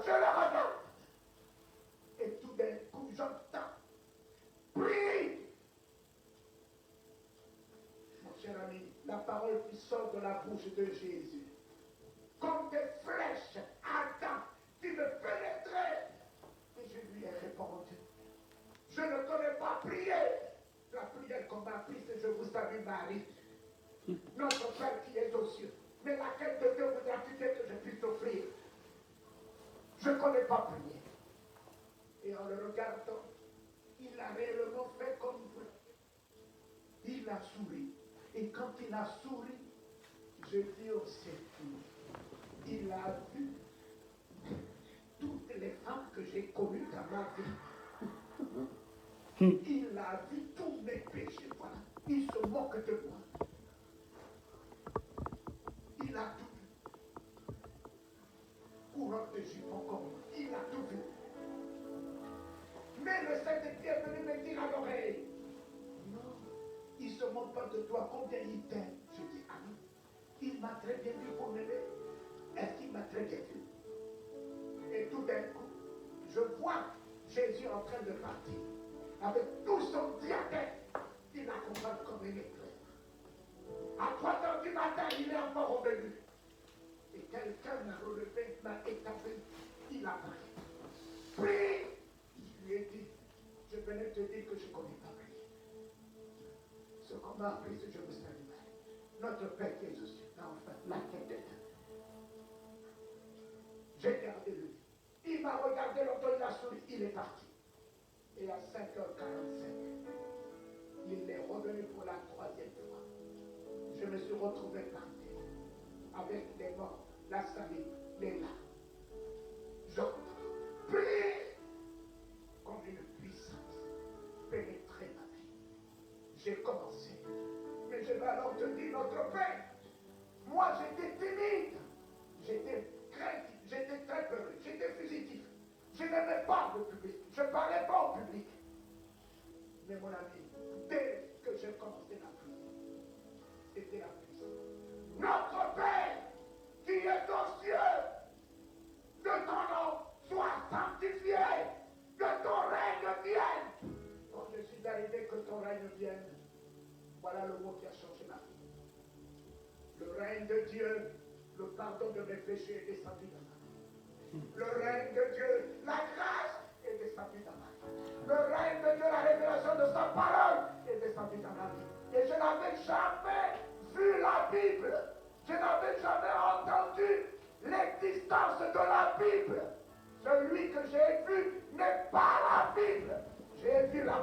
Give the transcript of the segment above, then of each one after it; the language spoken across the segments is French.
je le regarde. Et tout d'un coup, j'entends. Prie. Mon cher ami, la parole qui sort de la bouche de Jésus, comme des flèches, Adam, qui me pénétraient. Et je lui ai répondu. Je ne connais pas prier. La prière qu'on m'a apprise, c'est je vous salue Marie. Notre Père qui est aux cieux. Mais laquelle de Dieu voudra-t-il que je puisse offrir? Je ne connais pas prier. Et en le regardant, il a réellement fait comme vous. Il a souri. Et quand il a souri, je dis au Seigneur, il a vu toutes les femmes que j'ai connues dans ma vie. Il a vu tous mes péchés. Voilà. Il se moque de moi. Il a tout vu. Courant de jupon comme moi. Il a tout vu. Mais le Saint-Esprit est venu me dire à l'oreille, non, il ne se moque pas de toi. Combien il t'aime? Je dis, ah non. Il m'a très bien vu pour m'aimer. Est-ce qu'il m'a très bien vu? Et tout d'un coup, je vois Jésus en train de partir. Avec tout son diadème, il accompagne comme une éclair. À 3h du matin, il est encore revenu. Et quelqu'un m'a relevé, m'a établi. Il a pris. Prie! Je lui ai dit, je venais te dire que je ne connais pas prier. Ce qu'on m'a appris, c'est je vous salue. Notre Père qui est aux cieux, enfin, la tête de Dieu. J'ai gardé lui. Il m'a regardé longtemps, il a souri, il est parti. Et à 5h45, il est revenu pour la 3e fois. Je me suis retrouvé par terre, avec les morts, la salive, les larmes. Je prie comme une puissance pénétrer ma vie. J'ai commencé. Mais je vais alors te dire, notre Père, moi j'étais timide, j'étais craintif, j'étais très peureux, j'étais fugitif. Je n'aimais pas le public, je ne parlais pas au public. Mais mon ami, dès que j'ai commencé la prière, c'était la puissance. Notre Père qui est aux cieux, que ton nom soit sanctifié, que ton règne vienne. Quand je suis arrivé, que ton règne vienne, voilà le mot qui a changé ma vie. Le règne de Dieu, le pardon de mes péchés est descendu dans ma vie. Le règne de Dieu, la grâce est descendue dans ma vie. Le règne de Dieu, la révélation de sa parole est descendue dans ma vie. Et je n'avais jamais vu la Bible. Je n'avais jamais entendu l'existence de la Bible. Celui que j'ai vu n'est pas la Bible. J'ai vu la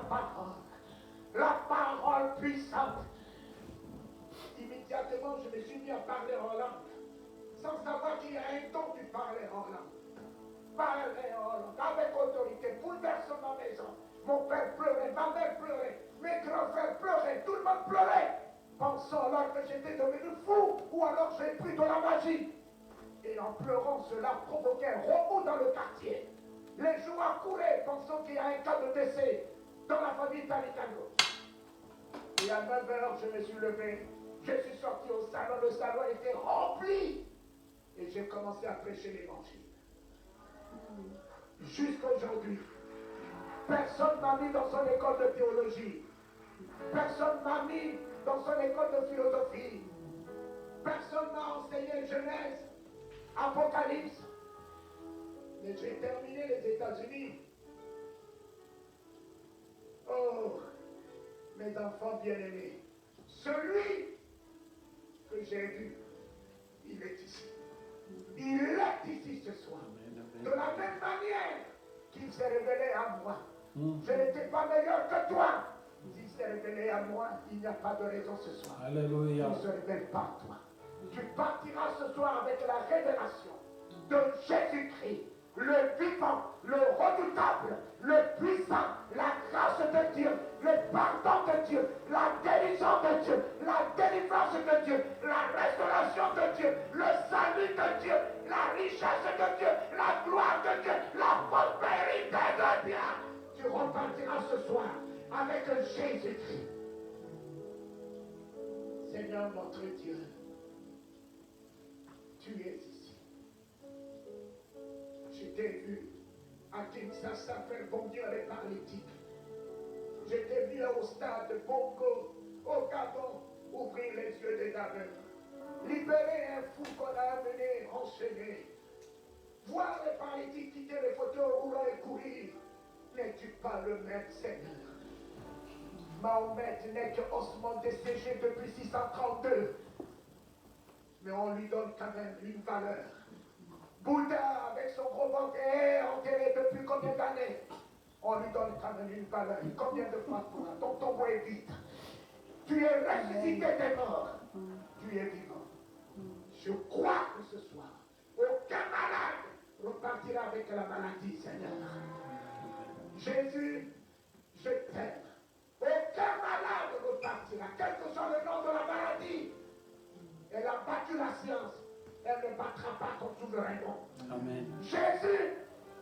parole puissante. Immédiatement, je me suis mis à parler en langue, sans savoir qu'il y a un don qui parlait en langue. Parler en langue, avec autorité, bouleversant ma maison. Mon père pleurait, ma mère pleurait, mes grands frères pleuraient, tout le monde pleurait, pensant alors que j'étais devenu fou, ou alors j'ai pris de la magie. Et en pleurant, cela provoquait un remous dans le quartier. Les joueurs couraient, pensant qu'il y a un cas de décès dans la famille Talicano. Et à 9h, je me suis levé. Je suis sorti au salon, le salon était rempli. Et j'ai commencé à prêcher l'évangile. Jusqu'à aujourd'hui, personne ne m'a mis dans son école de théologie. Personne ne m'a mis dans son école de philosophie. Personne ne m'a enseigné Genèse, Apocalypse. Mais j'ai terminé les États-Unis. Oh, mes enfants bien-aimés, celui que j'ai vu, il est ici. Il est ici ce soir. De la même manière qu'il s'est révélé à moi. Je n'étais pas meilleur que toi. S'il s'est révélé à moi, il n'y a pas de raison ce soir. Alléluia. Il ne se révèle pas à toi. Tu partiras ce soir avec la révélation de Jésus-Christ, le vivant, le redoutable, le puissant, la grâce de Dieu, le pardon de Dieu, la guérison de Dieu, la délivrance de Dieu, la restauration de Dieu, le salut de Dieu, la richesse de Dieu, la gloire de Dieu, la prospérité de Dieu. Tu repartiras ce soir avec Jésus-Christ. Seigneur notre Dieu, tu es ici. J'étais À Kinshasa, faire bondir les paralytiques. J'étais venu au stade de Bongo, au Gabon, ouvrir les yeux des aveugles. Libérer un fou qu'on a amené, enchaîné. Voir les paralytiques quitter les fauteuils roulants et courir. N'es-tu pas le même Seigneur? Mahomet n'est que ossement desséché depuis 632. Mais on lui donne quand même une valeur. Bouddha, avec son gros ventre, est enterré depuis combien d'années? On lui donne quand même une valeur. Combien de fois pourra ton tombeau est vide? Tu es ressuscité des morts. Tu es vivant. Je crois que ce soir, aucun malade repartira avec la maladie, Seigneur. Jésus, je t'aime. Aucun malade repartira, quel que soit le nom de la maladie. Elle a battu la science. Elle ne battra pas ton souverain nom. Amen. Jésus,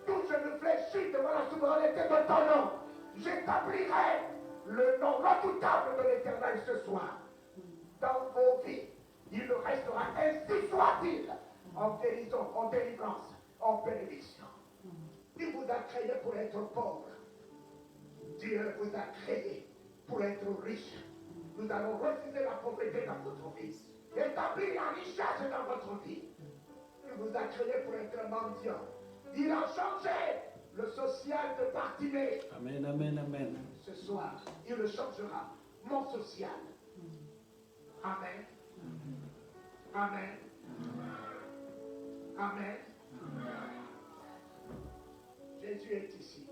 tout je me fléchis devant la souveraineté de ton nom. J'établirai le nom redoutable de l'Éternel ce soir. Dans vos vies, il restera ainsi soit-il. En guérison, en délivrance, en bénédiction. Il vous a créé pour être pauvre. Dieu vous a créé pour être riche. Nous allons refuser la pauvreté dans votre vie. Établir la richesse dans votre vie. Il vous a créé pour être un mendiant. Il a changé le social de Bartimée. Amen, amen, amen. Ce soir, il le changera. Mon social. Amen. Amen. Amen. Jésus est ici.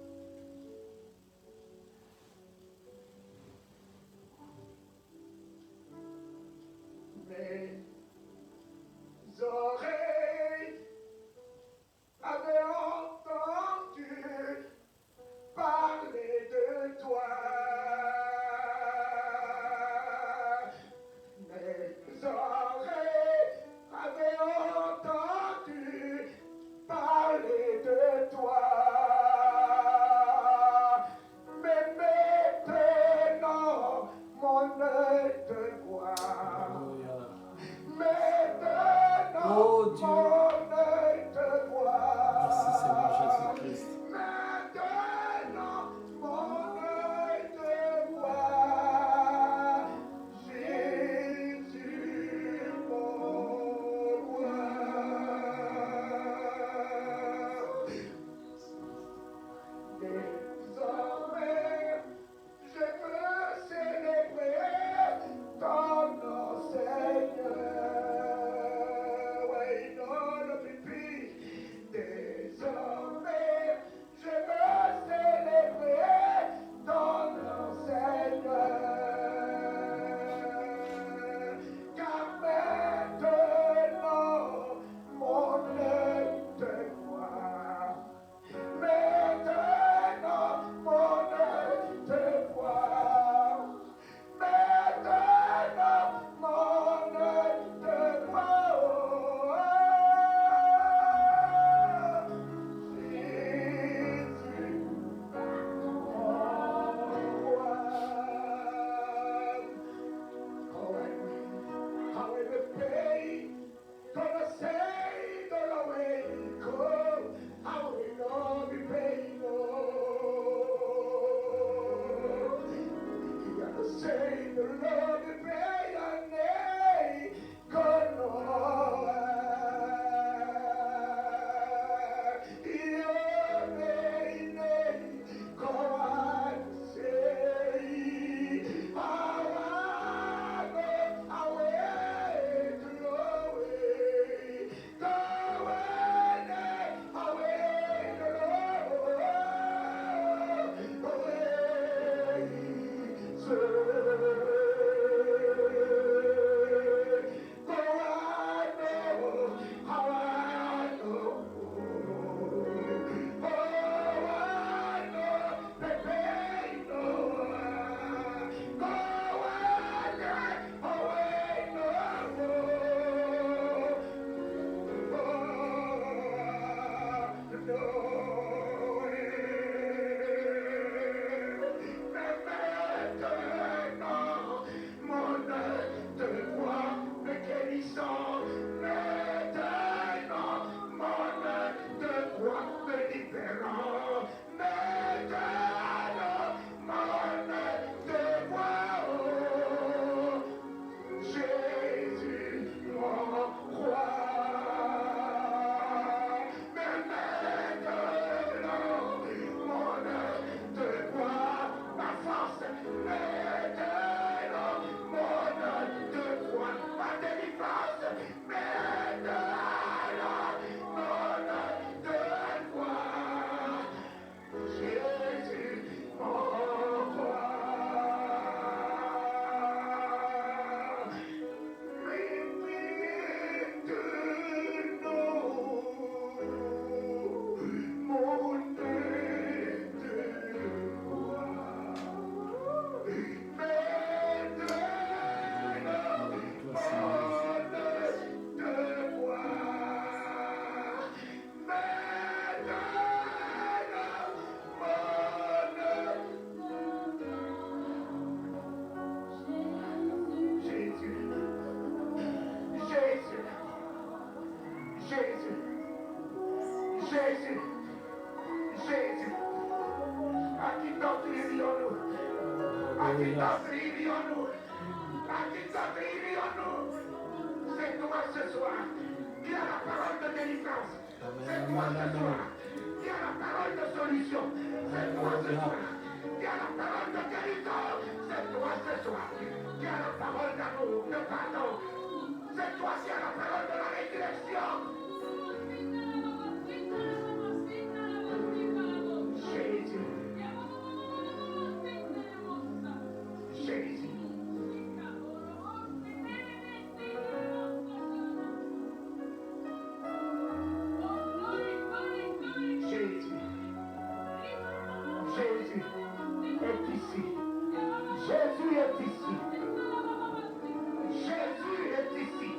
Mes oreilles avaient entendu parler de toi. Mes oreilles avaient entendu parler de toi. Mais maintenant, mon œil te voit. Maintenant, oh Dieu. mon œil te voit. Merci Seigneur Jésus-Christ. Maintenant, mon œil te voit. Jésus, mon roi. Désormais, je veux célébrer ton nom, Seigneur. Oui, non, le pipi. Désormais, je veux célébrer ton nom, Seigneur. Car maintenant, mon œil te voit. Maintenant, mon œil te voit. Maintenant, mon œil te voit. Jésus, mon roi. How I will pay, gonna say, gonna wait, go. How will not be paid, you gotta say the Lord will pay your name, gonna your name, go on, say, how I go away to your way, go away to your way, say, quitanterie vit en nous. La quitanterie vit en nous. C'est toi ce soir qui a la parole de délivrance. C'est toi ce soir qui a la parole de solution. C'est toi ce soir qui a la parole de guérison. C'est toi ce soir qui a la parole d'amour, de pardon. C'est toi qui a la parole de la résurrection. Jésus. Jésus. Jésus est ici. Jésus est ici. Jésus est ici.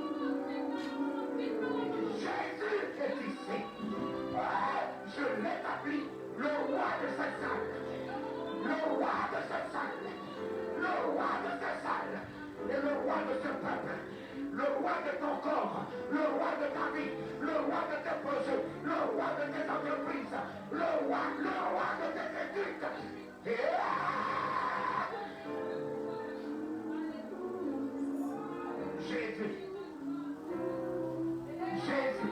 Jésus est ici. Je l'établis, le roi de cette salle. Le roi de cette salle. Le roi de cette salle. Et le roi de ce peuple. Le roi de ton corps. Le roi de ta vie. Le roi de tes projets. Le roi de tes entreprises. Le roi de tes études. Jésus. Jésus.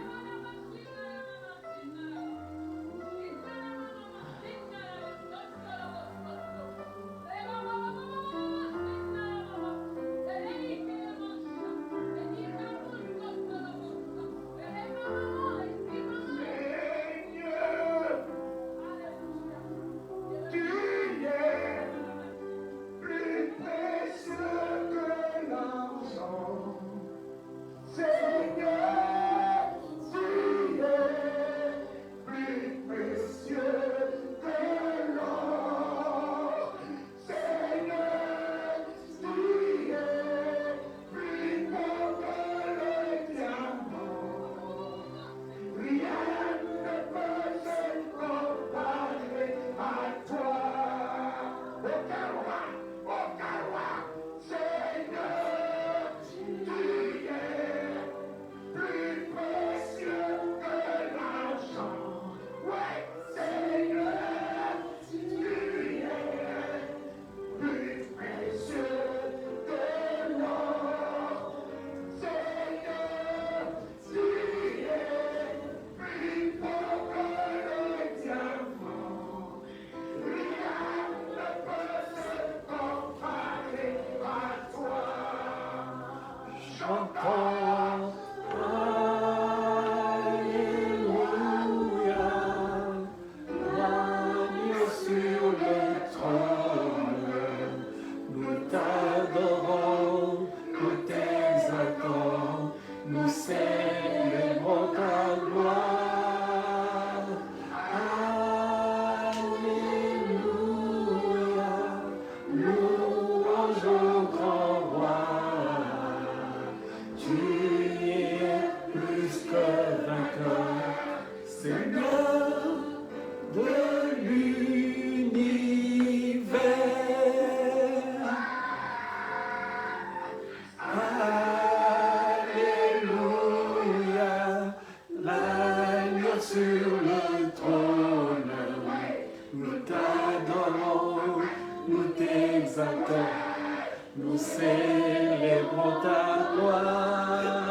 Nous célébrons ta gloire.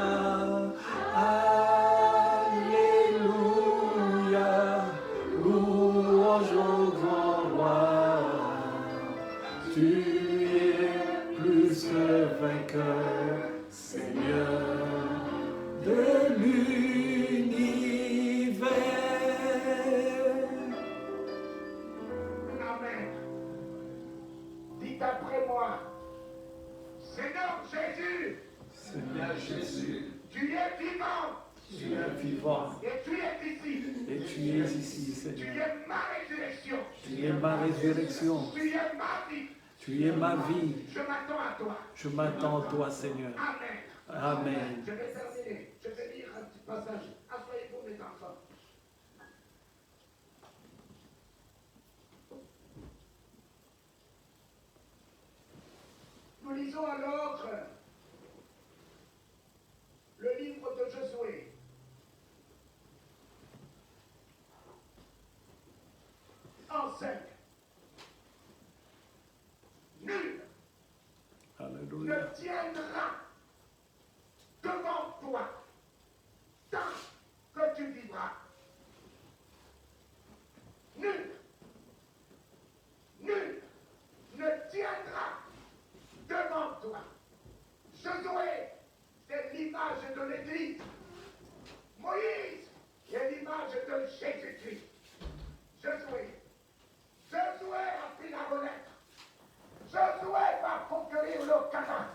Alléluia. Louange au grand roi. Tu es plus que vainqueur, Seigneur de l'univers. Amen. Dites après moi. Seigneur Jésus, Seigneur Jésus, tu es vivant. tu es vivant Et tu es ici. et tu es ici, Tu Seigneur. es ma résurrection. Tu es ma résurrection, Tu es ma vie. tu es ma vie. Je m'attends à toi. Je m'attends à toi, Seigneur. Amen. Amen. Je vais terminer. Je vais lire un petit passage. Asseyez-vous, mes enfants. Nous lisons alors le livre de Josué. En 5. Nul tiendra devant toi tant que tu vivras. Nul ne tiendra devant toi. Josué, c'est l'image de l'Église. Moïse est l'image de Jésus-Christ. Josué a pris la relève. Josué va conquérir le Canaan.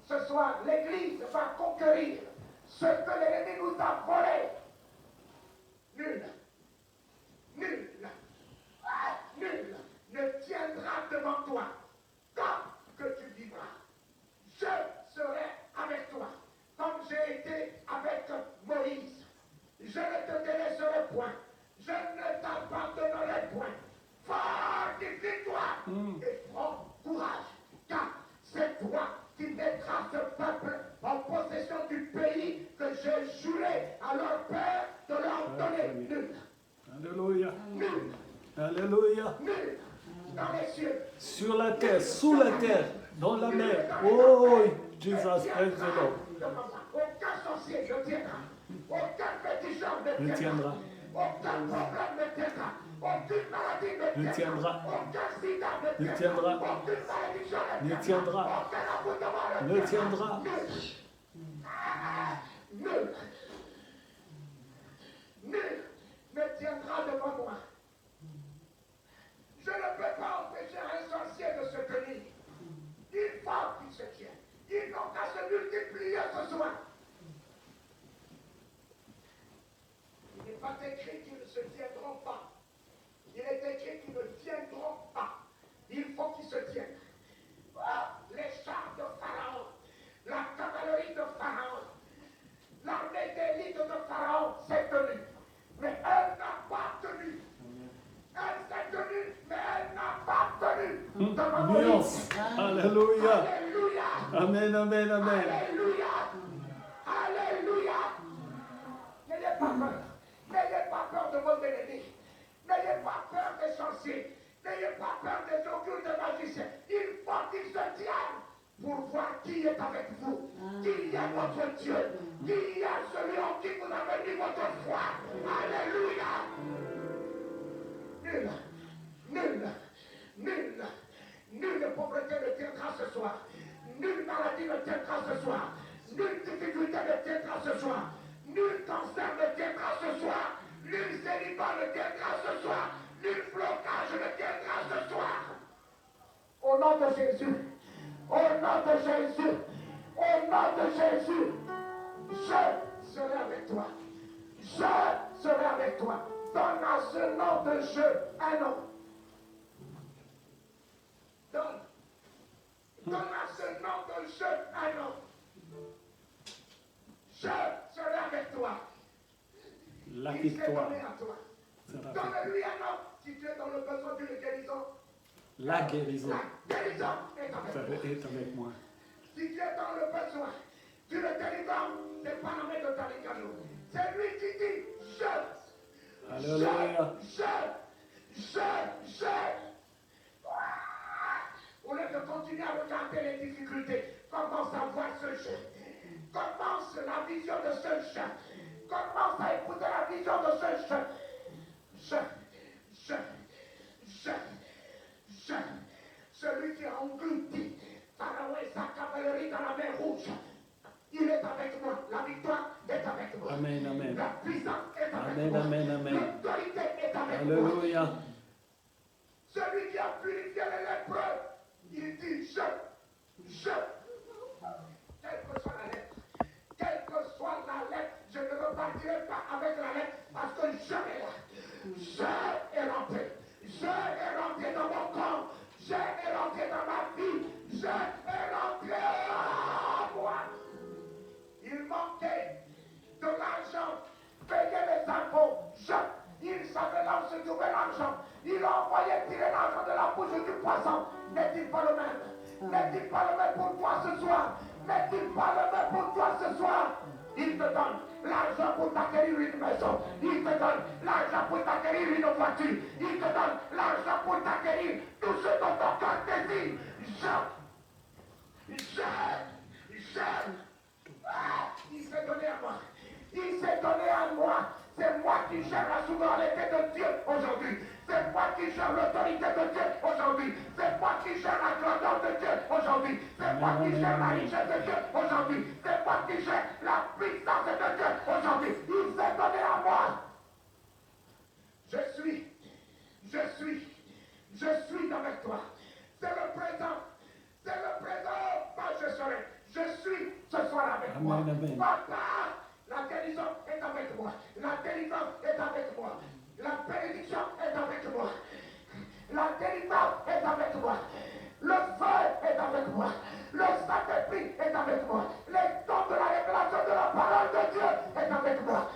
Ce soir, l'Église va conquérir ce que l'ennemi nous a volé. Nul ne tiendra devant toi tant que tu vivras. Je serai avec toi, comme j'ai été avec Moïse. Je ne te délaisserai point. Je ne t'abandonnerai point. Fortifie-toi et prends courage, car c'est toi qui mettras ce peuple en possession du pays que j'ai juré à leur père de leur donner. Nul. Alléluia. Nul. Alléluia. Nul. Dans les cieux. Sur la terre, sous la terre, dans la mer. Oh, Jesus, praise the Lord. Aucun sorcier ne tiendra. Aucun féticheur Ne tiendra. Aucun problème ne tiendra. Aucune maladie Ne tiendra. Aucun sida Ne tiendra. Aucune malédiction Ne tiendra. Aucun aboutement Ne tiendra. Nul ne tiendra devant moi. Je ne peux pas empêcher un sorcier de se tenir. Il faut qu'il se tienne. Ils n'ont qu'à se multiplier ce soir. Il n'est pas écrit qu'ils ne se tiendront pas. Il est écrit qu'ils ne tiendront pas. Il faut qu'ils se tiennent. Les chars de Pharaon, la cavalerie de Pharaon, l'armée d'élite de Pharaon s'est tenue. Mais elle n'a pas tenu. Elle s'est tenue, mais elle n'a pas tenu. Nuance. Alléluia. Alléluia. Amen, amen, amen. Alléluia. Alléluia. N'ayez pas peur. N'ayez pas peur de vos ennemis. N'ayez pas peur des sorciers. N'ayez pas peur des occultes des magiciens. Il faut qu'ils se tiennent pour voir qui est avec vous. Qui est votre Dieu. Qui est celui en qui vous avez mis votre foi. Alléluia. Nulle pauvreté ne tiendra ce soir. Nulle maladie ne tiendra ce soir. Nulle difficulté ne tiendra ce soir. Nul cancer ne tiendra ce soir. Nul célibat ne tiendra ce soir. Nul blocage ne tiendra ce soir. Au nom de Jésus. Au nom de Jésus. Au nom de Jésus. Je serai avec toi. Je serai avec toi. Donne à ce nom de jeu un nom. Donne à ce nom de jeu un nom. Je serai avec toi. La Il s'est victoire donné à toi. sera faite. Donne-lui un nom. Si tu es dans le besoin d'une guérison, La guérison la guérison est avec toi. est avec moi. Si tu es dans le besoin d'une délivrance, c'est pas nommé de Talikano. C'est lui qui dit je. Alléluia. Au lieu de continuer à regarder les difficultés, commence à voir ce jeu. Commence la vision de ce jeu. Commence à écouter la vision de ce jeu. Celui qui a englouti Pharaon et sa cavalerie dans la mer Rouge. Il est avec moi. La victoire est avec moi. Amen, amen. La puissance est avec Amen, moi. amen, amen. L'autorité est avec moi. Alléluia. Celui qui a purifié les lépreux, il dit je. Quelle que soit la lettre, je ne repartirai pas avec la lettre parce que je est là. Je est rentré. Je est rentré dans mon corps. Je est rentré dans ma vie. Je est rentré en moi. Il manquait de l'argent. Payer les impôts. Il savait là où se trouvait l'argent. Il a envoyé tirer l'argent de la bouche du poisson. N'est-il pas le même? N'est-il pas le même pour toi ce soir? N'est-il pas le même pour toi ce soir? Il te donne l'argent pour t'acquérir une maison. Il te donne l'argent pour t'acquérir une voiture. Il te donne l'argent pour t'acquérir tout ce dont ton cœur désire. Je j'aime. Il s'est donné à moi. Il s'est donné à moi. C'est moi qui gère la souveraineté de Dieu aujourd'hui. C'est moi qui gère l'autorité de Dieu aujourd'hui. C'est moi qui gère la grandeur de Dieu aujourd'hui. C'est moi qui gère la richesse de Dieu aujourd'hui. C'est moi qui gère la puissance de Dieu aujourd'hui. Il s'est donné à moi. Je suis avec toi. C'est le présent. C'est le présent. Moi, je serai. Je suis ce soir avec moi. Amen. Papa, la guérison est avec moi. La délivrance est avec moi. La bénédiction est avec moi. La délivrance est avec moi. Le feu est avec moi. Le Saint-Esprit est avec moi. Les dons de la révélation de la parole de Dieu est avec moi.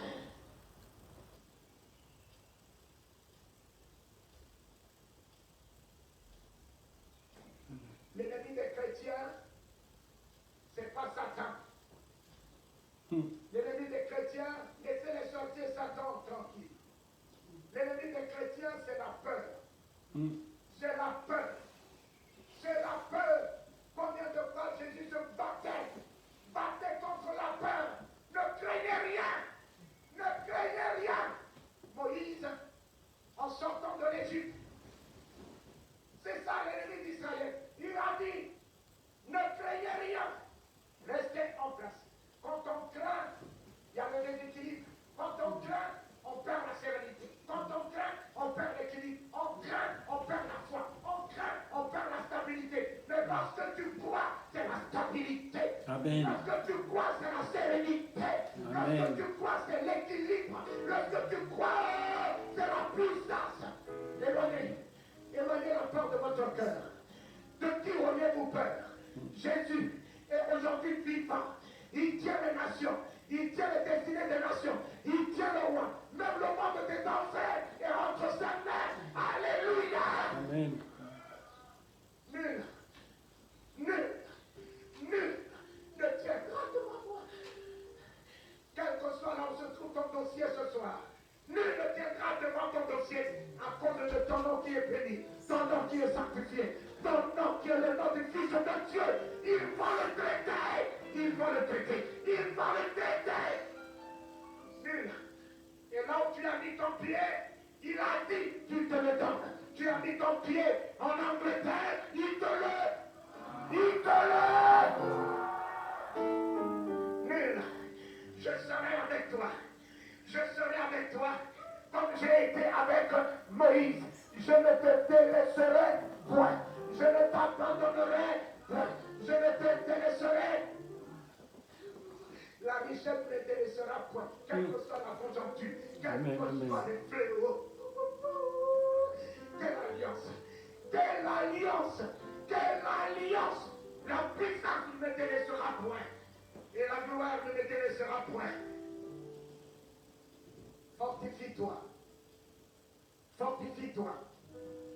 L'ennemi des chrétiens, c'est pas Satan. L'ennemi des chrétiens, laissez-les sortir Satan tranquille. L'ennemi des chrétiens, c'est la peur. C'est la peur. C'est la peur. Combien de fois Jésus se battait contre la peur. Ne craignez rien. Ne craignez rien. Moïse, en sortant de l'Égypte, c'est ça l'ennemi d'Israël. Il a dit, ne craignez rien. Restez en place. Quand on craint, il y a le déséquilibre. Quand on craint, on perd la sérénité. Quand on craint, on perd l'équilibre. On craint, on perd la foi. On craint, on perd la stabilité. Mais lorsque tu crois, c'est la stabilité. Amen. Lorsque tu crois, c'est la sérénité. Amen. Lorsque tu crois, c'est l'équilibre. Lorsque tu crois, c'est la puissance. Éloignez la peur de votre cœur. De qui auriez-vous peur? Jésus est aujourd'hui vivant. Il tient les nations. Il tient les destinées des nations. Il tient le roi. Même le monde des enfers est entre ses mains. Alléluia. Amen. Nul ne tiendra devant moi. Quel que soit là où se trouve ton dossier ce soir, nul ne tiendra devant ton dossier à cause de ton nom qui est béni, ton nom qui est sanctifié, ton nom qui est le nom du Fils de Dieu. Ils vont le traiter. Ils vont le traiter. Ils vont le traiter. Nul. Et là où tu as mis ton pied, il a dit, tu te le donnes. Tu as mis ton pied en Angleterre, il te le. Nul. Je serai avec toi. Je serai avec toi comme j'ai été avec Moïse. Je ne te délaisserai point. Je ne t'abandonnerai point. Je ne te délaisserai. La richesse ne te délaissera point. Quelle que soit la conjoncture, quel que soit les fléaux. Quelle alliance! Quelle alliance! Quelle alliance! La puissance ne te laissera point. Et la gloire ne te laissera point. Fortifie-toi. Fortifie-toi.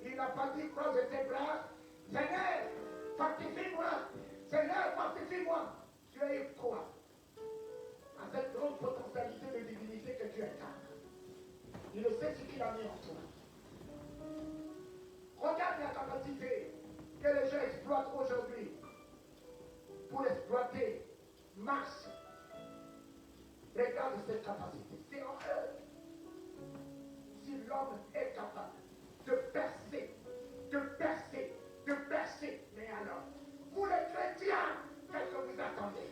Il n'a pas dit croise tes bras. Seigneur, fortifie-moi. Seigneur, fortifie-moi. Tu es quoi? À cette grande potentialité de divinité que tu incarnes. Il sait ce qu'il a mis en toi. Regarde la capacité que les gens exploitent aujourd'hui pour exploiter Mars. Regarde cette capacité. C'est en eux. Si l'homme est capable de percer, mais alors, vous les chrétiens, qu'est-ce que vous attendez?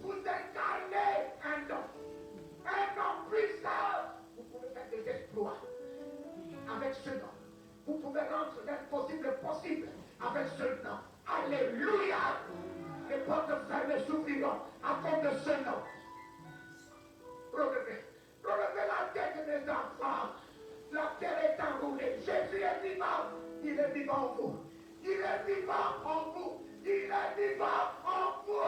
Vous incarnez un homme puissant. Vous pouvez faire des exploits avec ce nom. Vous pouvez rendre l'impossible possible avec ce nom. Alléluia. Les portes fermées s'ouvriront à cause de ce nom. Relevez la tête des enfants. La terre est enroulée. Jésus est vivant. Il est vivant en vous. Il est vivant en vous. Il est vivant en vous.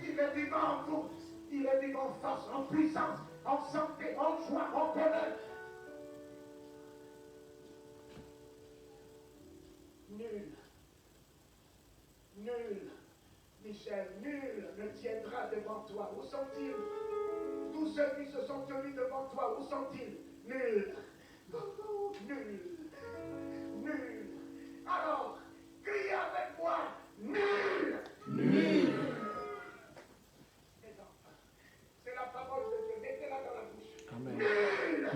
Il est vivant en vous. Il est vivant en force, en puissance, en santé, en joie, en bonheur. Nul, Michel, nul ne tiendra devant toi. Où sont-ils? Tous ceux qui se sont tenus devant toi, où sont-ils? Nul. Alors, criez avec moi, nul.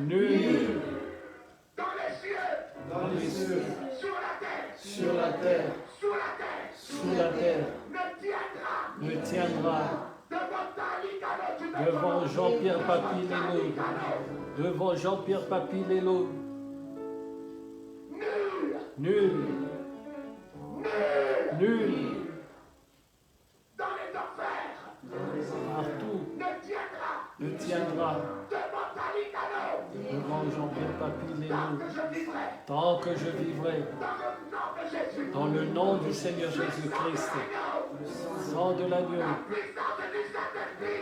Nul. Dans les cieux. Dans les cieux. Sur la terre. Sur la terre. Sous la terre. Sous la terre. Ne tiendra. Ne tiendra. Devant Jean-Pierre Papy Lello. Devant Jean-Pierre Papy Lello. Nul. Nul. Nul. Nul. Dans les enfers. Partout. Ne tiendra. Ne tiendra. Devant Talikano. Devant Jean-Pierre Papy Tant Lello. que je vivrai. Tant que je vivrai. Dans le nom de Jésus. Dans le nom du Seigneur Jésus-Christ. Sang de l'agneau.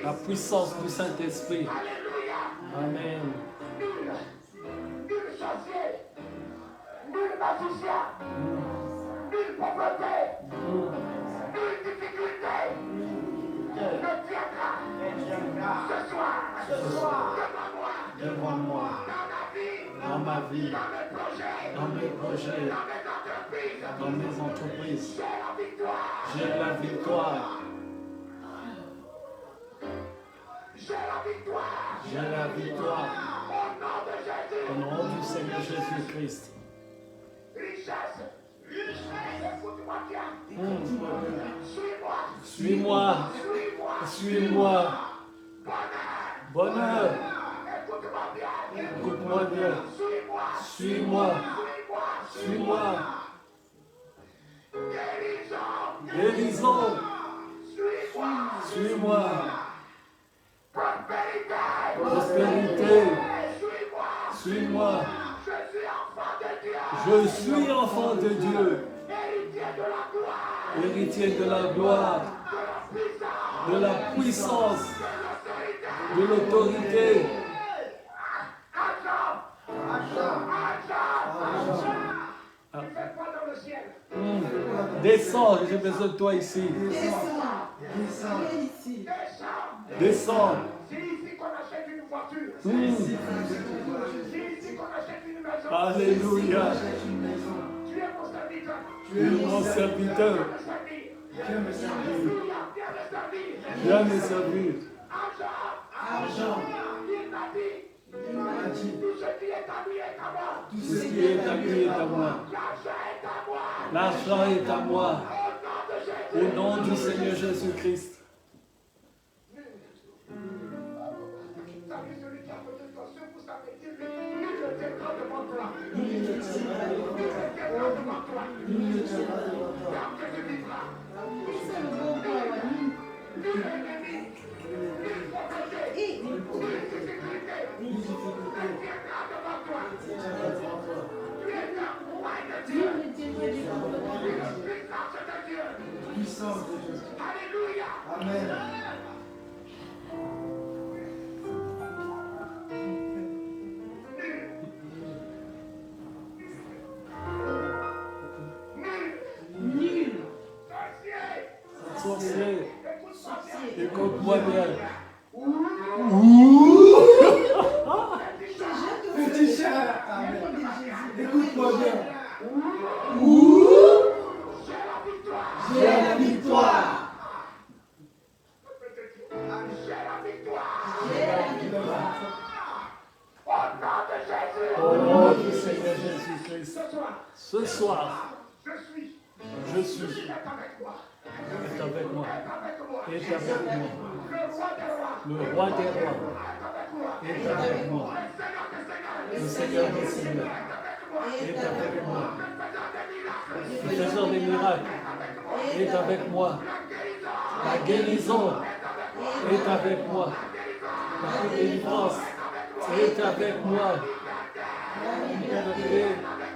La puissance du Saint-Esprit. Alléluia. Amen. Nul sorcier. Nul magicien. Nulle pauvreté. Nulle difficulté. Ne tiendra. Ce soir. Devant moi. Dans ma vie. Dans mes projets. Dans mes entreprises. Dans mes entreprises. J'ai la victoire. J'ai la victoire. J'ai la victoire. J'ai la victoire. Au nom de Jésus. Au nom du Seigneur Jésus-Christ. Richesse. Écoute-moi bien. Suis-moi. Suis-moi. Suis-moi. Bonheur. Écoute-moi bien. Écoute-moi bien. Suis-moi. Suis-moi. Suis-moi. Guérison. Suis-moi. Suis-moi. Prospérité. Prospérité. Suis-moi. Suis-moi. Je suis enfant de Dieu. Je suis enfant de Dieu. Héritier de la gloire. Héritier de la gloire, De la puissance. de la puissance, de l'autorité. Argent. Tu fais quoi dans le ciel? Descends, j'ai besoin de toi ici. Descends. C'est ici qu'on achète une voiture. Mm. C'est ici qu'on achète une maison. Alléluia. Tu es mon serviteur. Tu es mon serviteur. Viens me servir. Viens me servir. Argent. Il m'a dit. Tout ce qui est à lui est à moi. Tout ce qui est à lui est à moi. L'argent est à moi. L'argent est à moi. Au nom du Seigneur Jésus-Christ. Celui qui a côté de toi, secoue sa main, dis-lui, nul ne tiendra devant toi. Tant que tu vivras. Nul ennemi, nul pauvreté, nul difficulté, ne tiendra devant toi. Tu es un roi de Dieu. Tu es puissance de Dieu. Alléluia. Amen. Sorcier, écoute-moi bien. Petit chat. Amen. Écoute-moi bien. J'ai la victoire. Au nom du Seigneur Jésus-Christ. Ce soir, je suis. Est avec moi. Est avec moi. Le roi des rois est avec moi. Le Seigneur des seigneurs est avec moi. Le faiseur des miracles est avec moi. La guérison est avec moi. La délivrance est avec moi.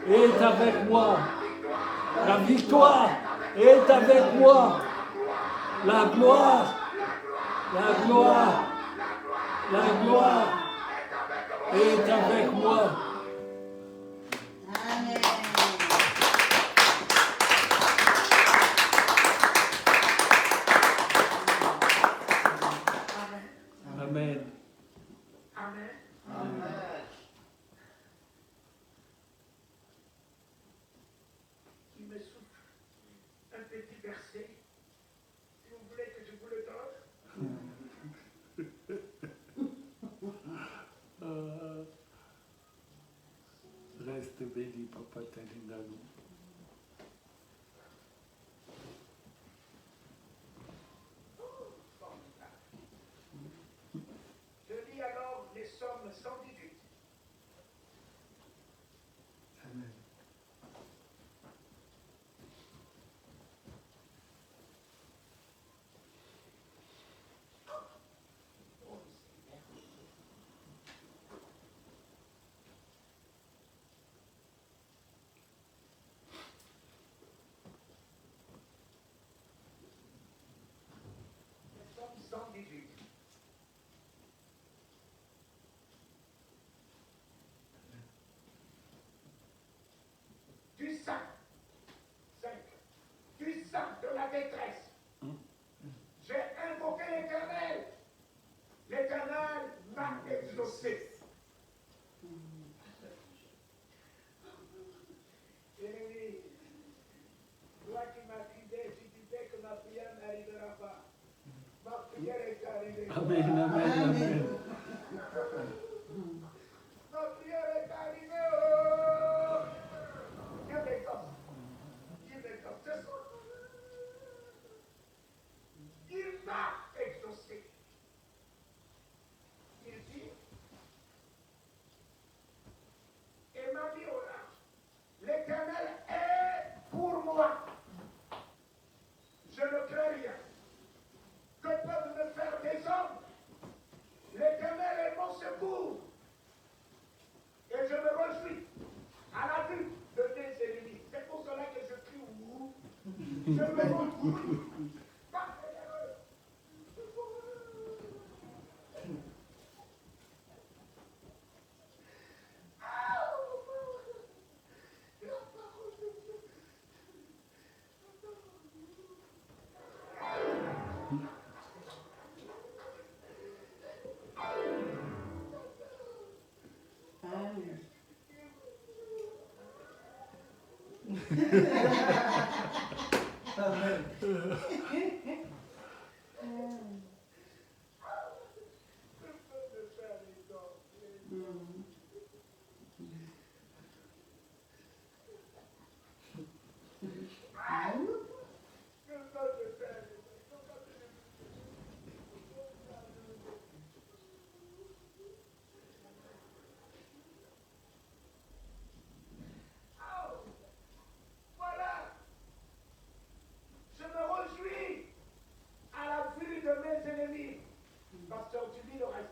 Est avec moi. La victoire est avec moi. La gloire, la gloire, la gloire est avec moi. Amen. Amen. Amen. Il me souffle un petit verset. Si vous voulez que je vous le donne. Papa Talindano. Je lis alors les Psaumes 118. Amen. Psaume 118. Du sein, 5. Du sein de la détresse. J'ai invoqué l'Éternel. L'Éternel m'a exaucé. Et toi qui m'as crié, tu disais que ma prière n'arrivera pas. Ma prière est arrivée. Amen, amen, amen. Ma prière est arrivée. Oh! Dieu m'exauce. Dieu m'exauce. Ce soir, il m'a exaucé. Il dit, et m'a dit au large, l'Éternel est pour moi. Je ne crains rien. Que peuvent me faire les hommes? L'Éternel est mon secours. Et je me réjouis à la vue de mes ennemis. C'est pour cela que je crie ouh. Je me réjouis. Pas derrière eux. La parole de Dieu. Amen. Amen. Que peut me faire les hommes? Que peut me faire les hommes? Voilà. Je me réjouis à la vue de mes ennemis. Pasteur, tu lis le reste.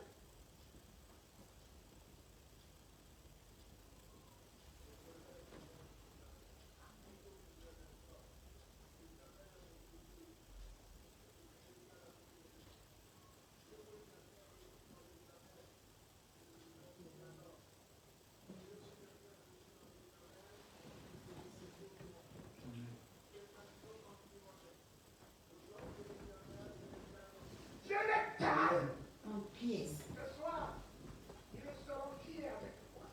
Je les calme. En pièces. Ce soir, ils seront qui avec moi?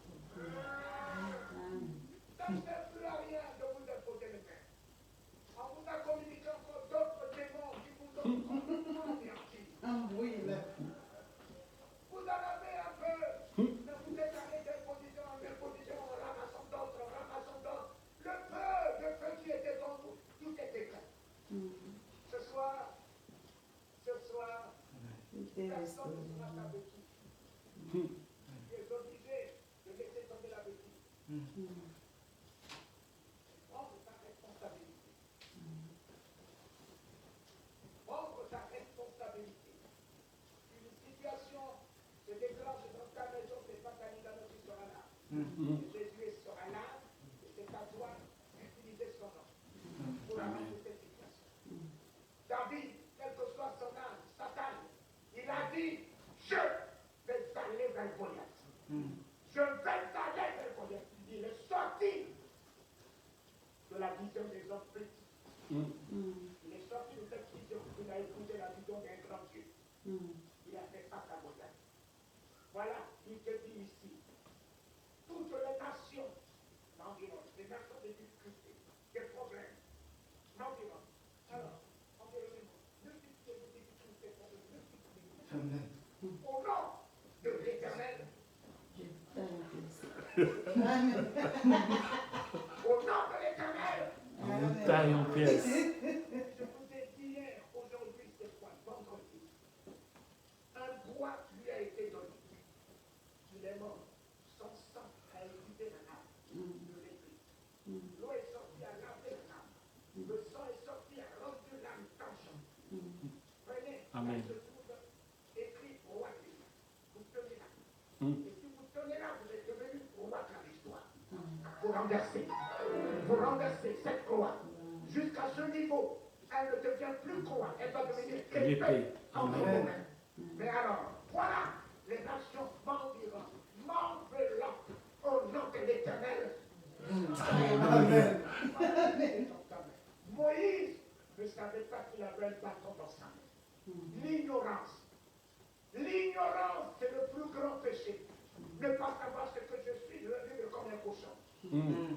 Ça ne sert plus à rien de vous imposer le pain. On vous a communiqué encore d'autres démons qui vous ont anéanti. Oui, là. Vous en avez un peu. Mais vous êtes allé d'imposition en imposition, ramassant d'autres, ramassant d'autres. Le peu de ceux qui étaient dans vous, tout est éteint. Ce soir, personne ne sera ta bêtise. Tu es obligé de laisser tomber la bêtise. Prendre ta responsabilité. Prendre ta responsabilité. Une situation se déclenche dans ta maison, c'est pas Talindano qui sera là. Jésus sera là, et c'est à toi d'utiliser son nom pour arranger cette situation. David, quel que soit son âge, Satan, il a dit, je vais aller vers Goliath. Je vais aller vers Goliath. Il est sorti de la vision des hommes petits. Il est sorti de cette vision. Il a écouté la vision d'un grand Dieu. Il a fait face à Goliath. Voilà, il te dit ici, toutes les nations n'environ, les nations des difficultés, des problèmes, n'environ. Alors, environnement, multitude de difficultés, problèmes, multitude. Amen. Au nom de l'Éternel, Amen. Vous taille en pièces. Je vous ai dit hier, aujourd'hui c'est quoi? Vendredi. Un bois lui a été donné. Il est mort. Son sang a évité la âme de l'épée. L'eau est sortie à laver l'âme. Le sang est sorti à rendu l'âme tangible. Prenez, Amen. ce trouve écrit roi de l'histoire. Vous tenez là. Mm. Et si vous tenez là, vous êtes devenu roi de l'histoire. Vous renversez. Vous renversez cette croix jusqu'à ce niveau. Elle ne devient plus croix. Elle va devenir épée L'épée. entre Amen. vos mains. Mais alors, voilà, les nations m'environnent, m'enveloppent au nom de l'Éternel. Amen. Moïse ne savait pas qu'il avait un bâton dans sa main. L'ignorance. L'ignorance, c'est le plus grand péché. Ne pas savoir ce que je suis, je vais vivre comme un cochon. Mm.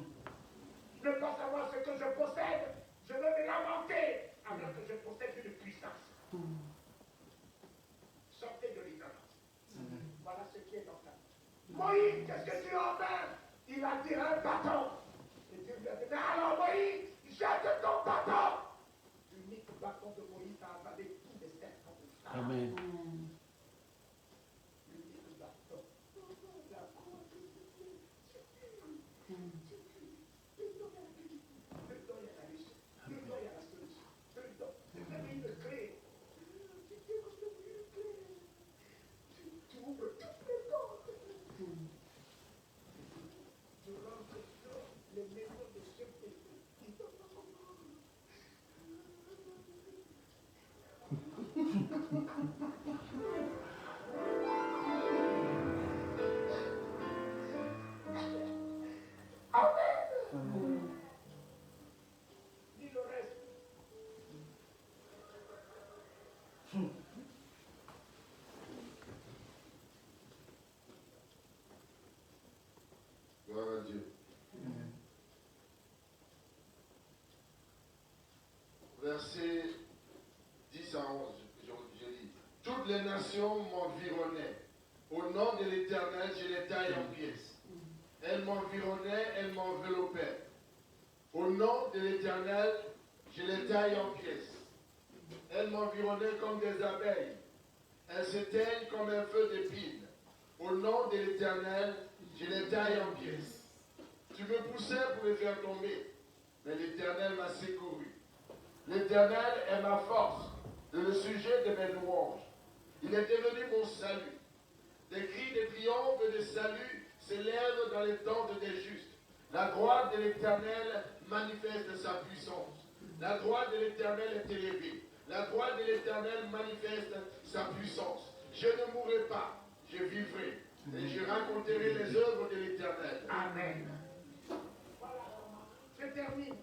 Ne pas savoir ce que je possède, je vais me lamenter alors que je possède une puissance. Sortez de l'ignorance. Voilà ce qui est dans ta vie. Moïse, qu'est-ce que tu as en main? Il a tiré un bâton. Et Dieu lui a dit, mais alors Moïse, jette ton bâton. L'unique bâton de Moïse a avalé tous les serpents de Pharaon. Amen. L'unique bâton. La croix de Dieu. Dis le reste. Gloire à Dieu. Verset 10 à 11, je lis. Toutes les nations m'environnaient. Au nom de l'Éternel, je les taille en pièces. Elles m'environnaient, elles m'enveloppaient. Au nom de l'Éternel, je les taille en pièces. Elles m'environnaient comme des abeilles. Elles s'éteignent comme un feu d'épine. Au nom de l'Éternel, je les taille en pièces. Tu me poussais pour les faire tomber, mais l'Éternel m'a secouru. L'Éternel est ma force, le sujet de mes louanges. Il est devenu mon salut. Des cris de triomphe et de salut s'élèvent dans les tentes des justes. La droite de l'Éternel manifeste sa puissance. La droite de l'Éternel est élevée. La droite de l'Éternel manifeste sa puissance. Je ne mourrai pas, je vivrai. Et je raconterai les œuvres de l'Éternel. Amen. Voilà. Je termine.